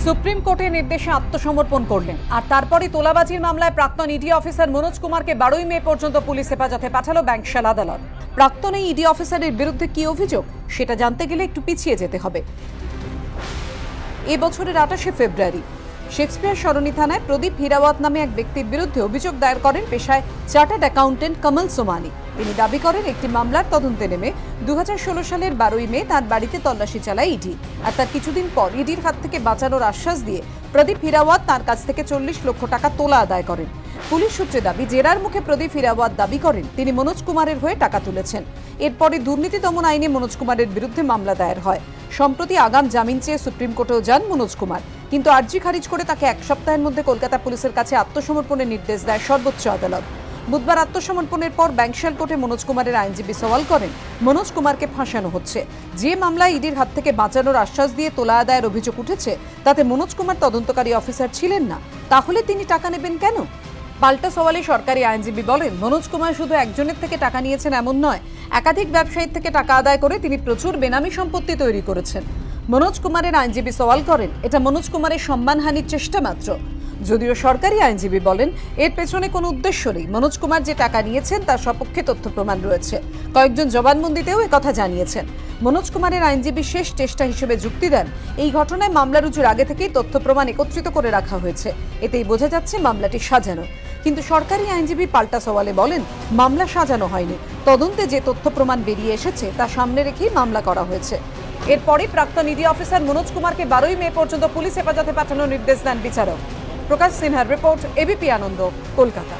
Supreme কোর্টের নির্দেশে আত্মসমর্পণ করলেন আর তারপরে তোলাবাজির মামলায় প্রাক্তন ইডি অফিসার মনোজ কুমারকে 12 মে পর্যন্ত পুলিশ হেফাজতে পাঠালো ব্যাংকশাল আদালত। প্রাক্তন এই ইডি অফিসারের বিরুদ্ধে কি অভিযোগ সেটা জানতে গেলে একটু পিছিয়ে যেতে হবে। এই বছরের 28 ফেব্রুয়ারি শেক্সপিয়ার সরণি থানায় প্রদীপ হিরাওয়াত নামে এক ব্যক্তির বিরুদ্ধে অভিযোগ দায়ের করেন পেশায় চার্টার্ড অ্যাকাউন্টেন্ট কমল সোমানি। তিনি দাবি করেন একটি মামলার তদন্তে নেমে 2016 সালের 12 মে তার বাড়িতে তল্লাশি চালায় ইডি, আর তার কিছুদিন পর ইডির হাত থেকে বাঁচানোর আশ্বাস দিয়ে প্রদীপ হিরাওয়াত তার কাছ থেকে 40 লক্ষ টাকা তোলা আদায় করেন। পুলিশ সূত্রে দাবি, জেরার মুখে প্রদীপ হিরাওয়াত দাবি করেন তিনি মনোজ কুমারের হয়ে টাকা তুলেছেন। এরপরে দুর্নীতি দমন আইনে মনোজ কুমারের বিরুদ্ধে মামলা দায়ের হয়। সম্প্রতি আগাম জামিন চেয়ে সুপ্রিম কোর্টেও যান মনোজ কুমার, কিন্তু আর্জি খারিজ করে তাকে এক সপ্তাহের মধ্যে কলকাতা পুলিশের কাছে আত্মসমর্পণের নির্দেশ দেয় সর্বোচ্চ আদালত। বুধবার আত্মসমর্পণের পর ব্যাংকশাল কোর্টে মনোজ কুমারের আইনজীবী সওয়াল করেন মনোজ কুমারকে ফাঁসানো হচ্ছে। যে মামলায় ইডির হাত থেকে বাঁচানোর আশ্বাস দিয়ে তোলা আদায়ের অভিযোগ উঠেছে তাতে মনোজ কুমার তদন্তকারী অফিসার ছিলেন না, তাহলে তিনি টাকা নেবেন কেন? পাল্টা সওয়ালে সরকারি আইনজীবী বলেন, মনোজ কুমার শুধু একজনের থেকে টাকা নিয়েছেন এমন নয়, একাধিক ব্যবসায়ীর থেকে টাকা আদায় করে তিনি প্রচুর বেনামি সম্পত্তি তৈরি করেছেন। মনোজ কুমারের আইনজীবী সওয়াল করেন, এটা মনোজ কুমারের সম্মানহানির চেষ্টা মাত্র। যদিও সরকারি আইনজীবী বলেন এর পেছনে কোনো উদ্দেশ্য নেই, মনোজ কুমার যে টাকা নিয়েছেন তার সপক্ষে তথ্য প্রমাণ রয়েছে। কয়েকজন জবানবন্দিতেও একথা জানিয়েছেন। মনোজ কুমারের আইনজীবী শেষ চেষ্টা হিসেবে যুক্তি দেন, এই ঘটনায় মামলা রুজুর আগে থেকেই তথ্য প্রমাণ একত্রিত করে রাখা হয়েছে, এতেই বোঝা যাচ্ছে মামলাটি সাজানো। কিন্তু সরকারি আইনজীবী পাল্টা সওয়ালে বলেন, মামলা সাজানো হয়নি, তদন্তে যে তথ্য প্রমাণ বেরিয়ে এসেছে তা সামনে রেখেই মামলা করা হয়েছে। এরপরে প্রাক্তন ইডি অফিসার মনোজ কুমারকে 12 মে পর্যন্ত পুলিশ হেফাজতে পাঠানোর নির্দেশ দেন বিচারক। প্রকাশ সিনহার রিপোর্ট, এবিপি আনন্দ, কলকাতা।